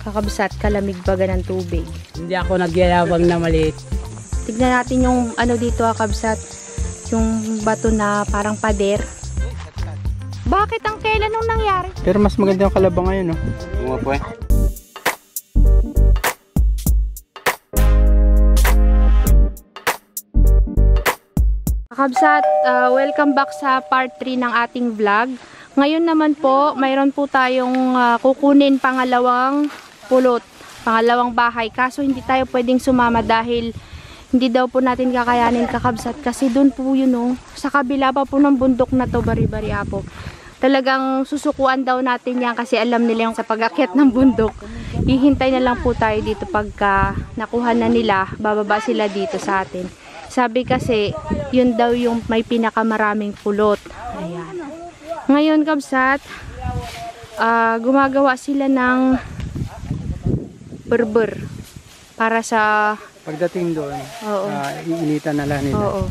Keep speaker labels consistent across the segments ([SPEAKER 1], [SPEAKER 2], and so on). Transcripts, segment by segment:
[SPEAKER 1] Kakabsat, kalamig baga ng tubig.
[SPEAKER 2] Hindi ako nagyayabang na maliit.
[SPEAKER 1] Tignan natin yung ano dito, kakabsat. Yung bato na parang pader. Bakit ang kailan nung nangyari?
[SPEAKER 3] Pero mas maganda yung kalabang ngayon, no?
[SPEAKER 4] Oo po eh.
[SPEAKER 1] Kakabsat, welcome back sa part 3 ng ating vlog. Ngayon naman po, mayroon po tayong kukunin pangalawang pulot, pangalawang bahay. Kaso hindi tayo pwedeng sumama dahil hindi daw po natin kakayanin, kakabsat. Kasi doon po yun, oh, sa kabila pa po ng bundok na to, bari-bari apo. Talagang susukuan daw natin yan kasi alam nila yung sa pag-akyat ng bundok. Hihintay na lang po tayo dito pagka nakuha na nila, bababa sila dito sa atin. Sabi kasi, yun daw yung may pinakamaraming pulot. Ayan. Ngayon, kabsat, gumagawa sila ng berber para sa
[SPEAKER 3] Pagdating doon,
[SPEAKER 1] oo.
[SPEAKER 3] Iinitan na lang nila.
[SPEAKER 1] Oo.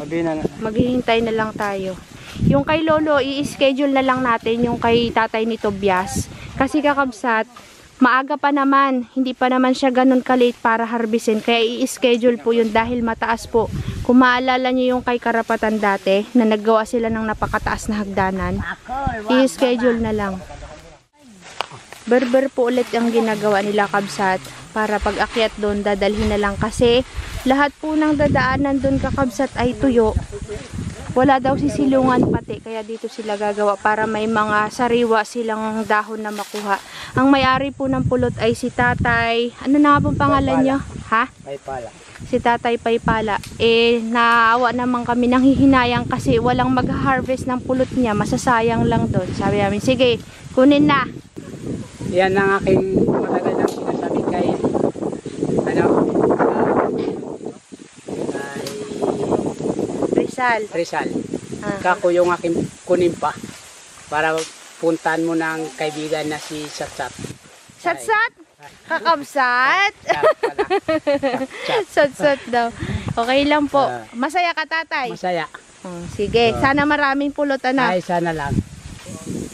[SPEAKER 3] Na.
[SPEAKER 1] Maghihintay na lang tayo. Yung kay Lolo, i-schedule na lang natin yung kay tatay ni Tobias. Kasi kakabsat, maaga pa naman, hindi pa naman siya ganun ka-late para harbisin. Kaya i-schedule po yun dahil mataas po. Kung maalala niyo yung kay Karapatan dati, na naggawa sila ng napakataas na hagdanan, i-schedule na lang. Berber po ulit ang ginagawa nila, kabsat, para pag akyat doon, dadalhin na lang. Kasi lahat po ng dadaanan doon, kakabsat, ay tuyo. Wala daw sisilungan pati, kaya dito sila gagawa para may mga sariwa silang dahon na makuha. Ang may-ari po ng pulot ay si Tatay, ano na nga pong pangalan nyo? Ha?
[SPEAKER 2] Paypala.
[SPEAKER 1] Si Tatay Paypala. Naawa naman kami ng hihinayang kasi walang mag-harvest ng pulot niya, masasayang lang doon. Sabi namin, sige, kunin na.
[SPEAKER 2] Yan ang aking matagal na sinasabi kay Rizal. Kako yung aking kunin pa para puntahan mo ng kaibigan na si Satsat.
[SPEAKER 1] Satsat? Kakabsat? Satsat daw. Okay lang po. Masaya ka, tatay?
[SPEAKER 2] Masaya.
[SPEAKER 1] Sige, sana maraming pulot, anak.
[SPEAKER 2] Ay, sana lang.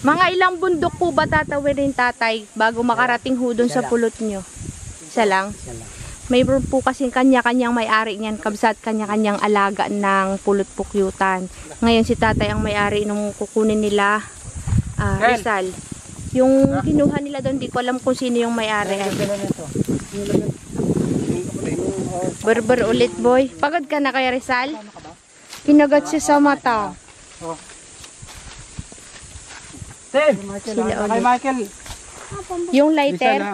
[SPEAKER 1] Mga ilang bundok po ba tatawirin, tatay, bago makarating ho dun sa pulot nyo? Isa lang?
[SPEAKER 2] Isa lang.
[SPEAKER 1] Mayroon po kasing kanya-kanyang may-ari niyan, kabsat, kanya-kanyang alaga ng pulot pukyutan. Ngayon si tatay ang may-ari nung kukunin nila, Rizal. Yung kinuha nila doon, di ko alam kung sino yung may-ari. Berber ulit, boy. Pagod ka na kaya, Rizal? Kinagat siya sa mata. Sila ulit.
[SPEAKER 3] Michael.
[SPEAKER 1] Yung lighter.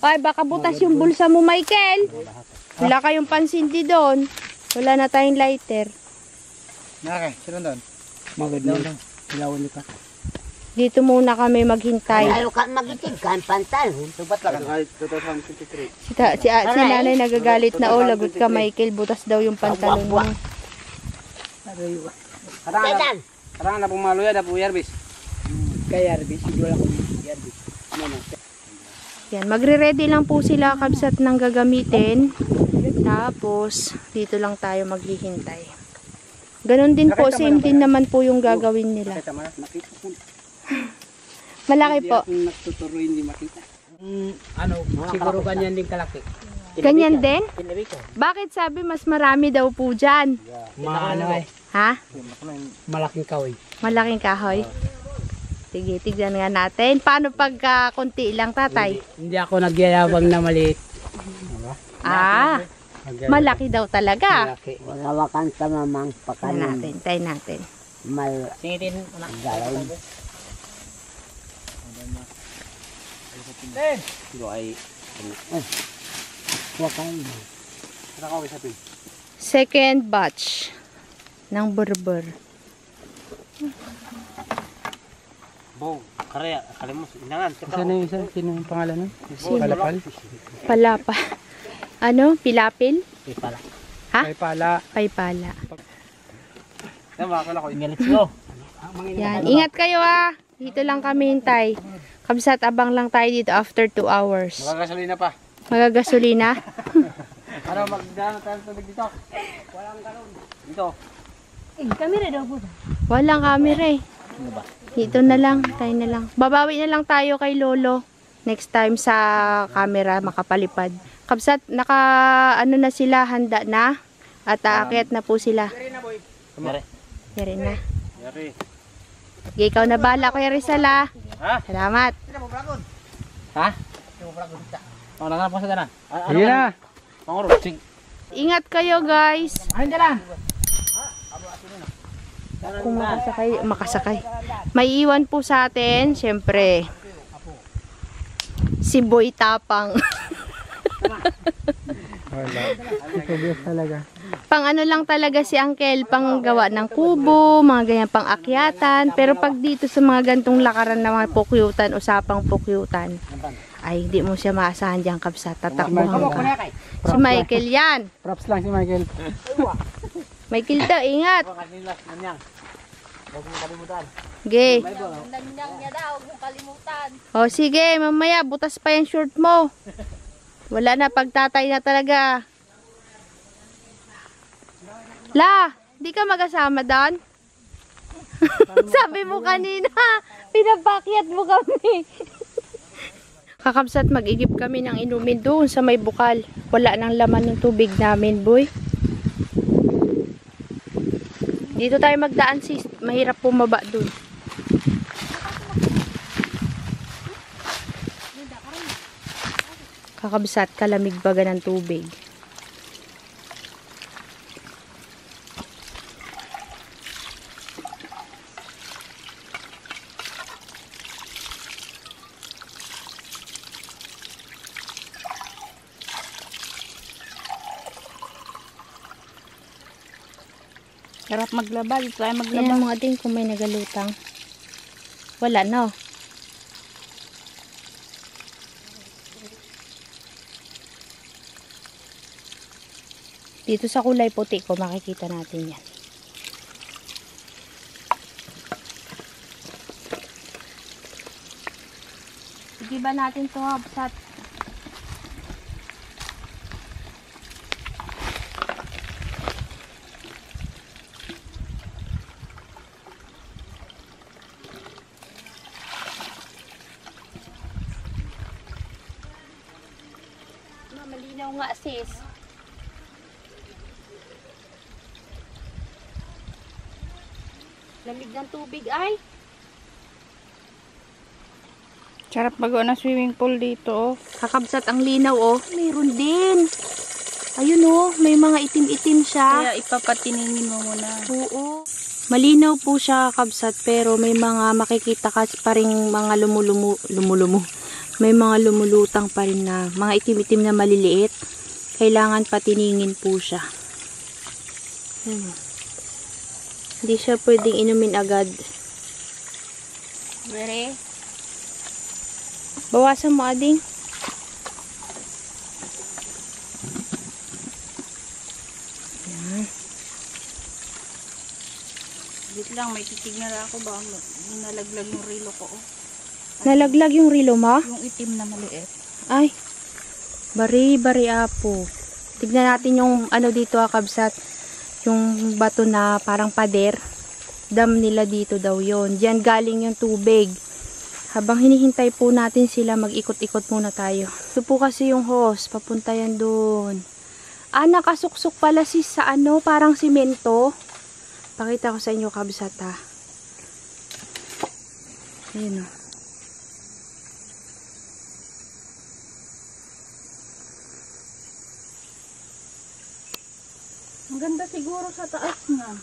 [SPEAKER 1] Ay, baka butas yung bulsa mo, Michael. Wala kayong pansindi doon. Wala na tayong lighter.
[SPEAKER 3] Nakay, sino doon?
[SPEAKER 2] Maganda. Ilawan ka.
[SPEAKER 1] Dito muna kami maghintay.
[SPEAKER 5] Ayaw ka magitig ka, pantal.
[SPEAKER 3] Subat lang. 2023.
[SPEAKER 1] Si nanay nagagalit na, lagot ka, Michael. Butas daw yung pantalon mo.
[SPEAKER 5] Dadan!
[SPEAKER 4] Karang na pumalo yan, na po Yarbis.
[SPEAKER 2] Kay Yarbis, wala akong Yarbis.
[SPEAKER 1] Yan, magre-ready lang po sila, kabsat, ng gagamitin. Tapos, dito lang tayo maghihintay. Ganon din po, same din naman po yung gagawin nila. Malaki po.
[SPEAKER 2] Kung nagtuturo hindi makita. Siguro ganyan din kalaki.
[SPEAKER 1] Ganyan din? Bakit sabi mas marami daw po dyan? Ha?
[SPEAKER 2] Malaking kahoy.
[SPEAKER 1] Malaking kahoy? Sige, tignan nga natin. Paano pagka konti lang, tatay?
[SPEAKER 2] Hindi ako nagyayabang na maliit.
[SPEAKER 1] Malaki daw talaga.
[SPEAKER 2] Malaki.
[SPEAKER 5] Walawakan sa mamang
[SPEAKER 1] Tayo
[SPEAKER 5] pakanin.
[SPEAKER 1] natin, tayo natin.
[SPEAKER 2] Singitin.
[SPEAKER 5] Galay.
[SPEAKER 4] Ito ay...
[SPEAKER 5] Wakan.
[SPEAKER 1] Second batch ng berber.
[SPEAKER 4] Bong, karya, kalimos, inangan.
[SPEAKER 3] Sino yung isa? Sino yung pangalan nun?
[SPEAKER 1] Sino?
[SPEAKER 3] Palapal?
[SPEAKER 1] Palapa. Ano? Pilapil?
[SPEAKER 2] Paypala.
[SPEAKER 1] Ha?
[SPEAKER 3] Paypala.
[SPEAKER 1] Paypala.
[SPEAKER 2] Let's go.
[SPEAKER 1] Yan. Ingat kayo, ah. Dito lang kami hintay. Kabsat, abang lang tayo dito after 2 hours.
[SPEAKER 4] Magagasolina pa.
[SPEAKER 1] Magagasolina?
[SPEAKER 4] Ano, magdaan tayo tubig dito? Walang galon. Dito.
[SPEAKER 1] Walang camera eh. Dito na lang, tayo na lang. Babawi na lang tayo kay Lolo. Next time sa camera makapalipad. Kabsat, ano na sila, handa na. At aakyat na po sila. Yari na. Ikaw na bala, Kuya Rizal, ha? Salamat.
[SPEAKER 4] Ha? Oh, nangan po sa dana.
[SPEAKER 3] Sige na.
[SPEAKER 4] Panguro. Sing.
[SPEAKER 1] Ingat kayo, guys.
[SPEAKER 4] Ayun dala.
[SPEAKER 1] Kung makasakay. May iwan po sa atin, syempre. Si Boy Tapang.
[SPEAKER 3] Wala. Obvious talaga.
[SPEAKER 1] Pang ano lang talaga si Uncle, pang gawa ng kubo, mga ganyan pang akyatan. Pero pag dito sa mga gantong lakaran na mga pukyutan, usapang pukyutan, ay hindi mo siya maasahan dyan, Kabsat. Tatakbuhan ka. Si Michael yan.
[SPEAKER 3] Props lang si Michael.
[SPEAKER 1] Michael to, ingat. Sige. O sige, mamaya butas pa yung short mo. Wala na, pagtatay na talaga. La, di ka mag-asama doon? Sabi mo kanina, pinapakyat mo kami. Kakabsat, mag-igip kami ng inumin doon sa may bukal. Wala nang laman ng tubig namin, boy. Dito tayo magdaan, sis. Mahirap pumaba doon. Kakabsat, kalamig baga ng tubig.
[SPEAKER 6] Sarap maglaba, dito tayo maglaba.
[SPEAKER 1] Yan mga din kung may nagalutang. Wala, no? Dito sa kulay puti ko, makikita natin yan. Sige ba natin ito, Kabsat? Malinaw nga, sis. Lamig ng tubig ay.
[SPEAKER 6] Sarap magawa ng swimming pool dito, oh.
[SPEAKER 1] Kakabsat, ang linaw, oh. Mayroon din. Ayun, oh. May mga itim-itim siya.
[SPEAKER 6] Kaya ipapatiningin mo muna.
[SPEAKER 1] Oo. Malinaw po siya, Kabsat, pero may mga makikita ka pa rin mga lumulumu. May mga lumulutang pa rin na mga itim-itim na maliliit. Kailangan patiningin po siya. Hindi siya pwedeng inumin agad.
[SPEAKER 6] Bere.
[SPEAKER 1] Bawasan mo, ading.
[SPEAKER 6] Dito lang, may titignan na ako ba? Nalaglag yung rilo ko, oh.
[SPEAKER 1] Nalaglag yung rilo mo?
[SPEAKER 6] Yung itim na maliit.
[SPEAKER 1] Ay, bari apo. Tignan natin yung ano dito, Kabsat. Yung bato na parang pader. Dam nila dito daw yon. Diyan galing yung tubig. Habang hinihintay po natin sila, mag-ikot-ikot muna tayo. Ito po kasi yung hose, papunta yan doon. Ah, nakasuksok pala sis sa ano, parang simento. Pakita ko sa inyo, Kabsat, ha. Ayun, oh.
[SPEAKER 6] Ang ganda siguro sa taas nga.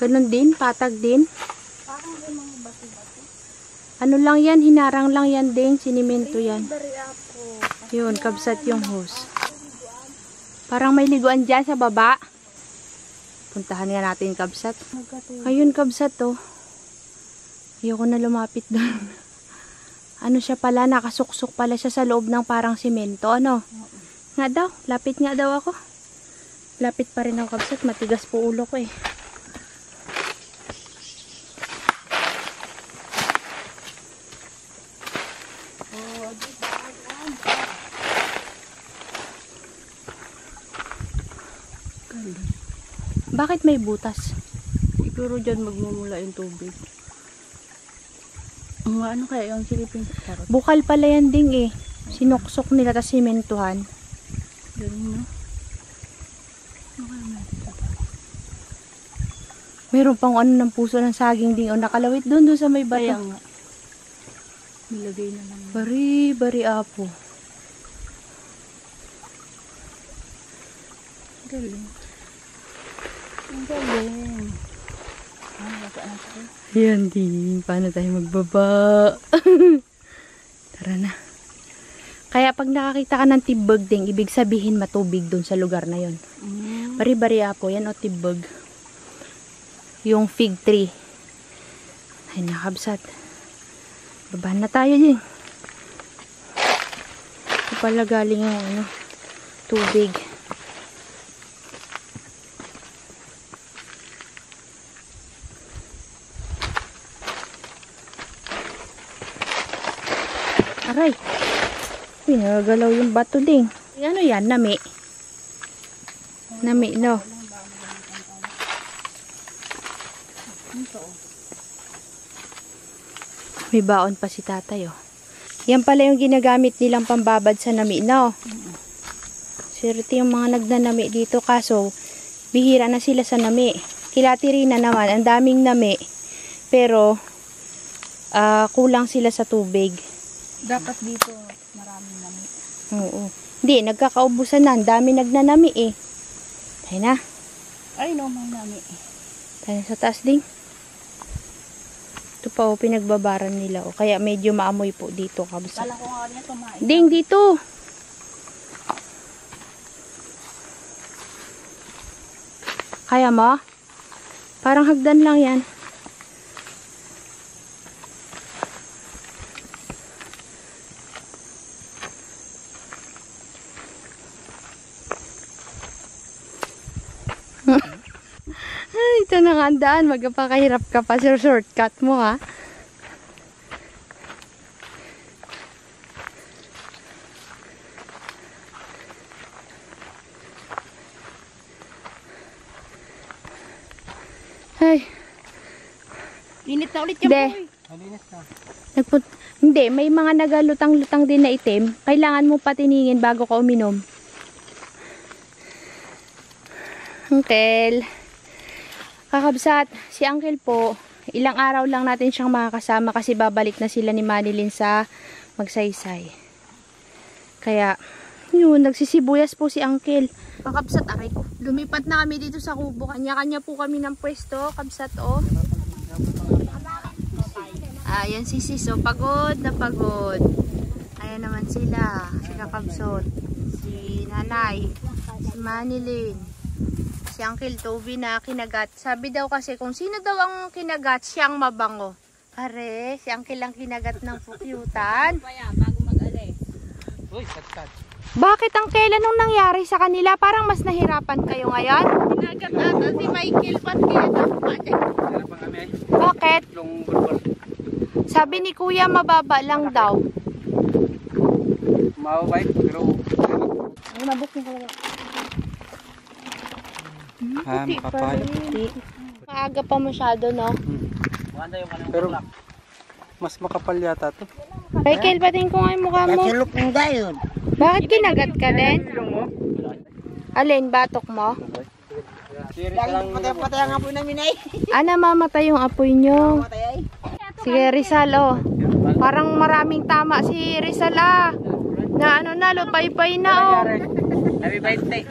[SPEAKER 1] Ganun din, patag din.
[SPEAKER 6] Parang may mga bati-bati.
[SPEAKER 1] Ano lang yan, hinarang lang yan din, sinimento yan.
[SPEAKER 6] Bari ako.
[SPEAKER 1] Yun, Kabsat yung hose. Parang may liguan dyan sa baba. Puntahan nga natin, Kabsat. Ayun, Kabsat, oh. Ayoko na lumapit doon. Ano siya pala, nakasuksok pala siya sa loob ng parang simento, ano? Nga daw, lapit nga daw ako. Lapit pa rin ako, Kabsat. Matigas po ulo ko, eh. Bakit may butas?
[SPEAKER 6] Siguro dyan magmumula yung tubig. Ano kaya yung silipin karot?
[SPEAKER 1] Bukal pala yan ding eh. Sinuksok nila tas simentuhan.
[SPEAKER 6] Galing no?
[SPEAKER 1] Meron pang ano ng puso ng saging ding o nakalawit doon sa may
[SPEAKER 6] Kaya
[SPEAKER 1] bato.
[SPEAKER 6] nga. Nilagay na lang.
[SPEAKER 1] Bari apo.
[SPEAKER 6] Galing. Ang galing.
[SPEAKER 1] Yan din. Paano tayo magbaba? Tara na. Kaya pag nakakita ka ng tibag ding, ibig sabihin matubig doon sa lugar na yon. Bari apo. Yan o tibag. Yung fig tree. Ay nakabsat. Baba na tayo din. Ito pala galing yung ano, tubig. Aray. Uy, nagagalaw yung bato ding. Ano yan? Nami. Nami, no? May baon pa si tatay, oh. Yan pala yung ginagamit nilang pambabad sa nami, no? Swerte yung mga nagnanami dito, kaso bihira na sila sa nami. Kilatirina naman, ang daming nami. Pero, kulang sila sa tubig.
[SPEAKER 6] Dapat dito maraming nami.
[SPEAKER 1] Oo. Hindi, nagkakaubusan na. Ang dami nagnanami, eh. Tayo na.
[SPEAKER 6] Ay no, may nami.
[SPEAKER 1] Tayo sa taas ding. Ito pa, oh, pinagbabaran nila, oh. Kaya medyo maamoy po dito, kabsa.
[SPEAKER 6] Kala ko nga niya tumain.
[SPEAKER 1] Ding, dito. Kaya mo? Parang hagdan lang yan. Ay, ito na nga ang daan. Magpakahirap ka pa sa shortcut mo, ha? Ay.
[SPEAKER 6] Init na ulit yung
[SPEAKER 1] De.
[SPEAKER 6] boy.
[SPEAKER 1] Hindi, may mga nagalutang-lutang din na itim. Kailangan mo patiningin bago ka uminom. Uncle. Kakabsat, si Uncle po, ilang araw lang natin siyang makakasama kasi babalik na sila ni Manilyn sa Magsaysay. Kaya, yun, nagsisibuyas po si Uncle. Kakabsat, aray ko. Lumipat na kami dito sa kubo. Kanya-kanya po kami ng pwesto. Kabsat, oh. Ayan si Sis, oh. Pagod na pagod. Ayan naman sila. Si Kakabsot. Si Nanay. Si Manilyn. Si Uncle Toby na kinagat. Sabi daw kasi kung sino daw ang kinagat, siyang mabango. Are, si Uncle ang kinagat ng pukyutan.
[SPEAKER 2] Uy, tat.
[SPEAKER 1] Bakit ang kailan nung nangyari sa kanila? Parang mas nahirapan kayo ngayon?
[SPEAKER 6] Kinagat ata si Michael. Ba't kaya
[SPEAKER 2] Harapan kami ay.
[SPEAKER 1] Bakit?
[SPEAKER 2] Tatlong bulbul.
[SPEAKER 1] Sabi ni Kuya mababa lang daw.
[SPEAKER 2] Mababay, pero
[SPEAKER 1] Ay, mabuk na talaga.
[SPEAKER 3] Kapal.
[SPEAKER 1] Maaga pa masyado, no?
[SPEAKER 3] Pero mas makapal yata to.
[SPEAKER 1] Michael, patingin ko nga yung mukha mo.
[SPEAKER 5] Nasulok ng gayon.
[SPEAKER 1] Bakit kinagat ka din? Alin, batok mo?
[SPEAKER 5] Patay ang apoy namin ay.
[SPEAKER 1] Namamatay yung apoy nyo. Sige, Rizal, oh. Parang maraming tama si Rizal, ah. Na ano na, lupay-pay na, oh.
[SPEAKER 2] Happy birthday.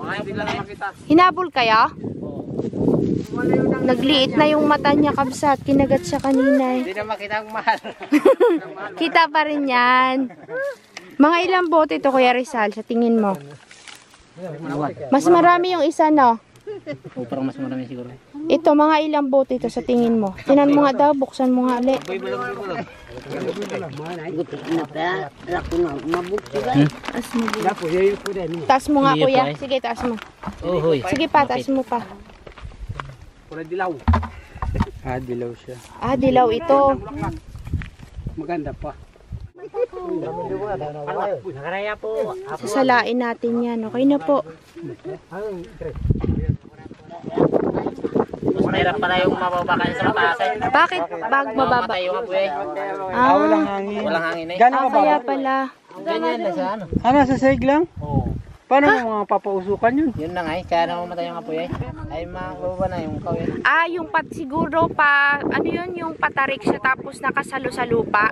[SPEAKER 2] Mga hindi lang makita.
[SPEAKER 1] Hinabol kaya? Nagliit na yung mata niya, kabsat. Kinagat siya kanina, eh.
[SPEAKER 2] Hindi na makita ang mahal.
[SPEAKER 1] Kita pa rin yan. Mga ilang bote ito, Kuya Rizal, sa tingin mo? Mas marami yung isa, no?
[SPEAKER 2] O, parang mas marami siguro.
[SPEAKER 1] Ito, mga ilang bote ito sa tingin mo? Tinan mo nga daw, buksan mo nga ulit.
[SPEAKER 5] Gutik na pa. Lako na. Mabukti ka.
[SPEAKER 1] Taas mo nga, Kuya. Sige, taas mo.
[SPEAKER 2] Oh, hoy.
[SPEAKER 1] Sige pa, taas mo pa.
[SPEAKER 2] Pura dilaw.
[SPEAKER 3] Dilaw siya.
[SPEAKER 1] Dilaw ito.
[SPEAKER 2] Maganda pa. Nakaraya po.
[SPEAKER 1] Sasalain natin yan. Okay na po.
[SPEAKER 4] Mahirap pala yung mababa kasi sa mataas eh.
[SPEAKER 1] Bakit bag mababa?
[SPEAKER 4] Mamatay yung apoy eh.
[SPEAKER 3] Walang hangin.
[SPEAKER 4] Walang hangin eh.
[SPEAKER 3] Gano'n ka ba?
[SPEAKER 1] Kaya pala.
[SPEAKER 4] Ganyan na sa ano.
[SPEAKER 3] Nasa sahig lang?
[SPEAKER 4] Oo.
[SPEAKER 3] Paano mo mga papausukan yun?
[SPEAKER 4] Yun na nga eh. Kaya namamatay yung apoy eh. Ay mababa na yung kaw eh.
[SPEAKER 1] Yung siguro ano yun, yung patarik siya tapos nakasalo sa lupa.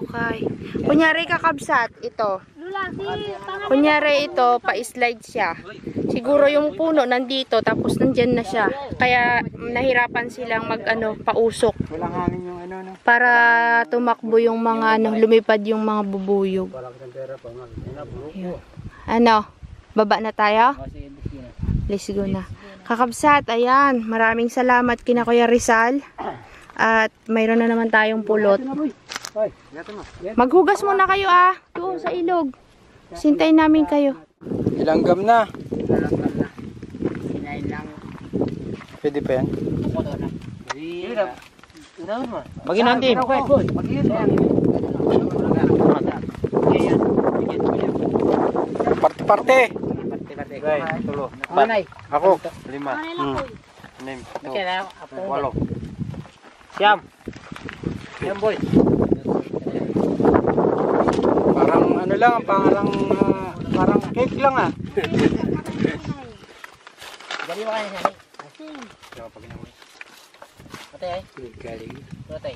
[SPEAKER 1] Okay. Kunyari kakabsat, ito. Kunyari ito, pa-slide siya. Siguro yung puno nandito, tapos nandyan na siya. Kaya nahirapan silang pausok.
[SPEAKER 3] Walang hangin yung ano, no?
[SPEAKER 1] Para tumakbo yung mga lumipad yung mga bubuyog. Yun. Baba na tayo? Let's go na. Kakabsat, ayan. Maraming salamat kina Kuya Rizal. At mayroon na naman tayong pulot. Maghugas muna kayo doon sa ilog. Sintayin namin kayo.
[SPEAKER 3] Ilanggam na. Pwede pa yan?
[SPEAKER 4] Bagin natin.
[SPEAKER 3] Parte-parte.
[SPEAKER 4] Tulo.
[SPEAKER 3] Ako. 5. 6. 8.
[SPEAKER 4] Siyam. Siyam boy.
[SPEAKER 3] Parang ano lang, parang cake lang
[SPEAKER 4] Gali mo kayo siya. Patay ay. Patay.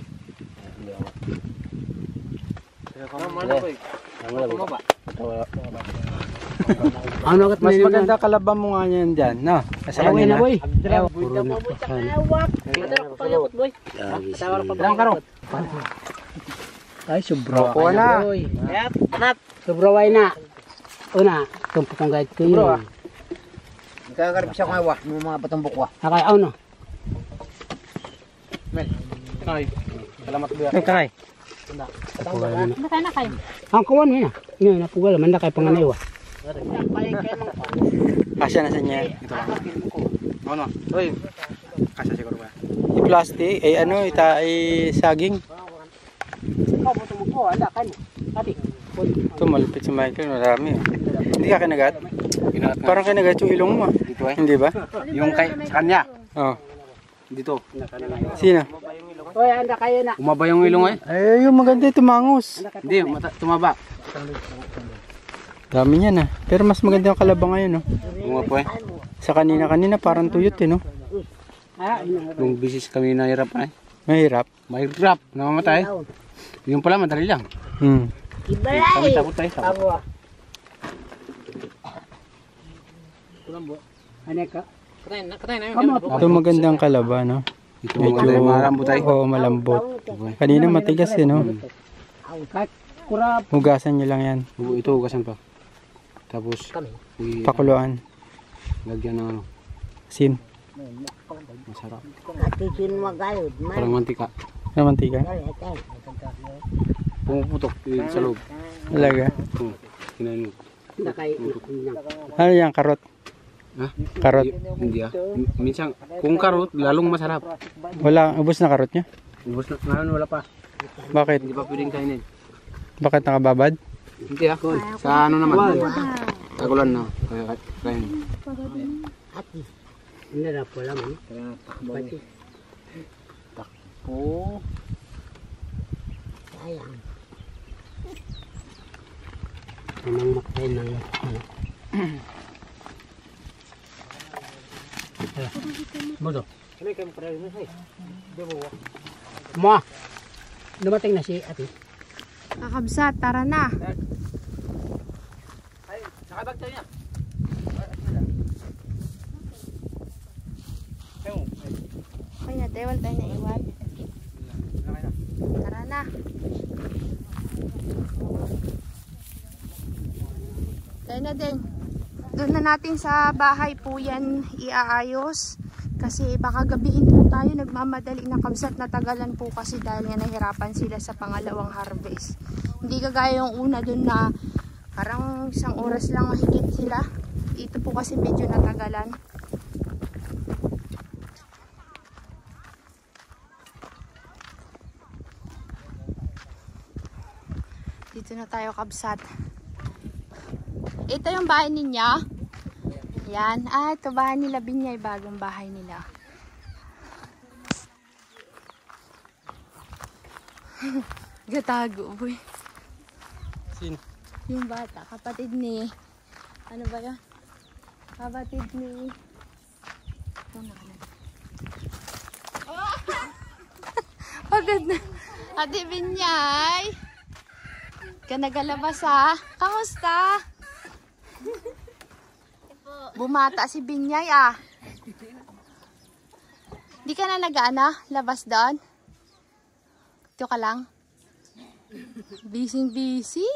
[SPEAKER 3] Mas maganda kalaban mo nga yan dyan, no? Kasi kanina.
[SPEAKER 4] Puro na pakan. Lang karo.
[SPEAKER 2] Ay, sobra.
[SPEAKER 3] Kuha na.
[SPEAKER 4] Anak.
[SPEAKER 2] Sobraway na. Una, tumpok kong guide ko yun.
[SPEAKER 4] Nagkakarap siya kung awa. Yung mga patumbok wa.
[SPEAKER 2] Nakay, no?
[SPEAKER 3] Salamat buya.
[SPEAKER 2] Nakay.
[SPEAKER 6] Nakay.
[SPEAKER 2] Ang kawan mo na. Yun, napugal. Manda kay panganaywa.
[SPEAKER 3] Kasya na sa niya. Ito lang. Ano? Uy. Kasya siguro ba? I-plastic, saging. Ito malupit si Michael, marami. Hindi ka kinagat? Parang kinagat yung ilong mo. Hindi ba?
[SPEAKER 2] Yung kay kanya.
[SPEAKER 3] Oh.
[SPEAKER 2] Dito.
[SPEAKER 3] Sino?
[SPEAKER 2] Hoy, anda kayo na. Umaba yung ilong eh.
[SPEAKER 3] Yung maganda tumangos.
[SPEAKER 2] Hindi, tumaba.
[SPEAKER 3] Dami niyan Pero mas maganda yung kalabang ngayon, no?
[SPEAKER 2] Umaba eh.
[SPEAKER 3] Sa kanina parang tuyot, no?
[SPEAKER 2] Nung bisis kami nahirapan eh.
[SPEAKER 3] Mahirap.
[SPEAKER 2] Mahirap. Namamatay. Yung pala madali lang. Kami takot tayo. Takot. Aneka.
[SPEAKER 4] Katay na yun.
[SPEAKER 3] Ito magandang kalaba, no?
[SPEAKER 2] Ito malambot tayo.
[SPEAKER 3] Oo, malambot. Kanina matigas, no? Hugasan nyo lang yan.
[SPEAKER 2] Ito hugasan pa. Tapos
[SPEAKER 3] Pakuluan.
[SPEAKER 2] lagyan ng ano.
[SPEAKER 3] Asin.
[SPEAKER 2] Masarap.
[SPEAKER 5] Atisin magayod.
[SPEAKER 2] Parang mantika.
[SPEAKER 3] Ano mantika?
[SPEAKER 2] Pumuputok sa loob.
[SPEAKER 3] Talaga.
[SPEAKER 2] Kinain mo.
[SPEAKER 3] Ano yan? Karot?
[SPEAKER 2] Ha?
[SPEAKER 3] Karot?
[SPEAKER 2] Hindi Minsan, kung karot, lalong masarap.
[SPEAKER 3] Wala. Ubus na karot nyo?
[SPEAKER 2] Ubus na. Ngayon wala pa.
[SPEAKER 3] Bakit?
[SPEAKER 2] Hindi pa pwedeng kainin.
[SPEAKER 3] Bakit nakababad?
[SPEAKER 2] Hindi Sa ano naman. Tagulan na. Kaya kain.
[SPEAKER 5] Ati. Hindi na po lang.
[SPEAKER 2] Takpo.
[SPEAKER 5] Sayang. Anong makay ng
[SPEAKER 2] Modo.
[SPEAKER 5] Ma! Dumating na si ate.
[SPEAKER 1] Kakabsat, tara na.
[SPEAKER 2] Nakabag tayo niya.
[SPEAKER 1] Okay na, tewal tayo na iwan. Tara na. Tayo na din. Doon na natin sa bahay po yan iaayos. Kasi baka gabihin po tayo, nagmamadali na kabsat, natagalan po kasi dahil nga nahirapan sila sa pangalawang harvest. Hindi kagaya yung una doon na parang 1 oras lang mahigit sila. Ito po kasi medyo natagalan. Dito na tayo kabsat. Ito yung bahay ninyo. Yan. Ito bahay nila Binyay. Bagong bahay nila. Gatago, boy.
[SPEAKER 3] Sino?
[SPEAKER 1] Yung bata, kapatid ni... Ano ba yun? Kapatid ni... Pagod na. Ate Binyay. Ka nagalabas ha. Kamusta? Bumata si Binyay ah. Di ka na nag-ano? Labas doon? Ito ka lang? Busy.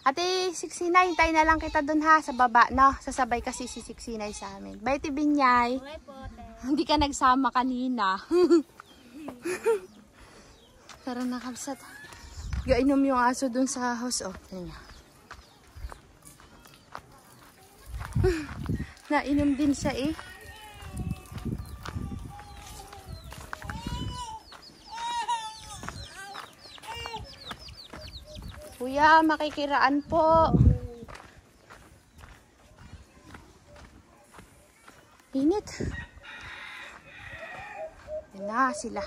[SPEAKER 1] Ate 69, hintayin na lang kita doon ha. Sa baba, no? Sasabay kasi si 69 sa amin. Bye, Ate Binyay.
[SPEAKER 6] Okay po, te.
[SPEAKER 1] Hindi ka nagsama kanina. Tara na, kabsat. Gainom yung aso dun sa house. Oh, tingnan niya. Nainom din siya eh. Kuya, makikiraan po. Init. Yan na sila.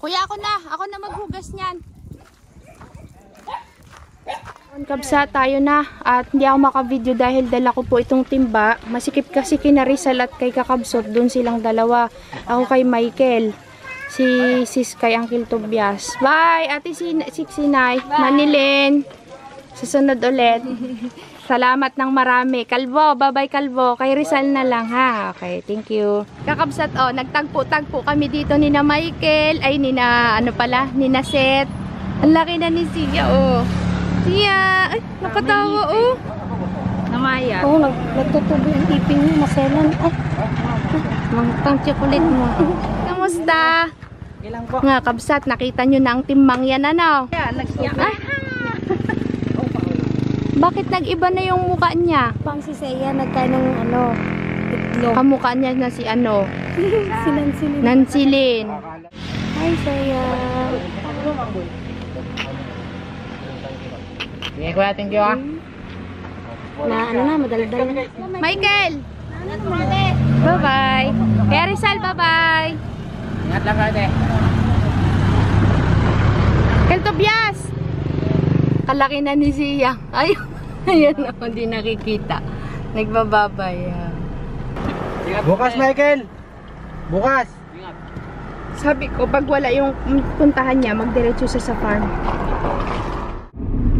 [SPEAKER 1] Kuya, ako na maghugas niyan. Kabsa, tayo na. At hindi ako makavideo dahil dala ko po itong timba. Masikip kasi kina Rizal at kay Kakabsot. Doon silang dalawa. Ako kay Michael. Si Sis kay Uncle Tobias. Bye! Ate Sinay. Manilin. Susunod ulit. Salamat ng marami. Kalbo, bye-bye Kalbo. Kay Rizal na lang ha. Okay, thank you. Kakabsat, oh, nagtagpo-tagpo kami dito ni na Michael. Ay, ni na, ano pala, ni na Seth. Ang laki na ni Sia, oh. Sia, ay, nakatawa, oh. Namaya. Oh, nagtutubo yung ipin mo, maselan. Ay, mangtang chocolate mo. Kamusta?
[SPEAKER 4] Ilang po?
[SPEAKER 1] Nga, kabsat, nakita nyo na ang timbang yan, ano? Ay, bakit nag-iba na yung mukha niya?
[SPEAKER 6] Pang si Seiya, nagkain ng ano, itlog.
[SPEAKER 1] Kamukha niya na si ano?
[SPEAKER 6] Si Nansilin.
[SPEAKER 1] Nansilin.
[SPEAKER 6] Hi, Seiya.
[SPEAKER 2] Sige kuya, thank you ah.
[SPEAKER 6] Madaldal na.
[SPEAKER 1] Michael! Bye-bye. Kaya Rizal, bye-bye.
[SPEAKER 2] Ingat lang ate.
[SPEAKER 1] Kel Tobias! Kalaki na ni Sia. Ay, ayan ako, hindi nakikita. Nagbababay.
[SPEAKER 3] Bukas, Michael! Bukas!
[SPEAKER 1] Sabi ko, pag wala yung puntahan niya, magdiretso siya sa farm.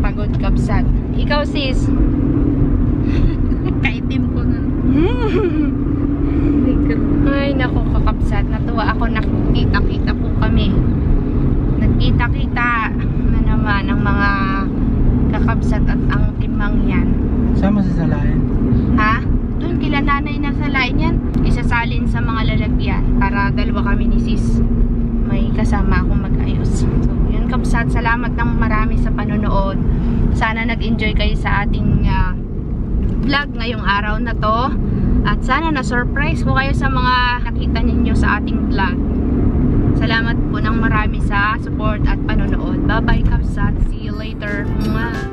[SPEAKER 1] Pagod kabsat. Ikaw, sis. Kaitim ko na. Ay, naku, kakabsat. Natuwa ako, nakikita-kita po kami. Nagkita-kita na naman ang mga kakabsat at ang timang yan.
[SPEAKER 3] Sama sa salayan.
[SPEAKER 1] Ha? Doon kila nanay na salain yan. Isasalin sa mga lalagyan para dalawa kami ni sis. May kasama akong mag-ayos. So, yun kabsat. Salamat ng marami sa panonood. Sana nag-enjoy kayo sa ating vlog ngayong araw na to. At sana na-surprise ko kayo sa mga nakita ninyo sa ating vlog. Salamat po ng marami sa support at panonood. Bye-bye kabsat. See you later. Mwah!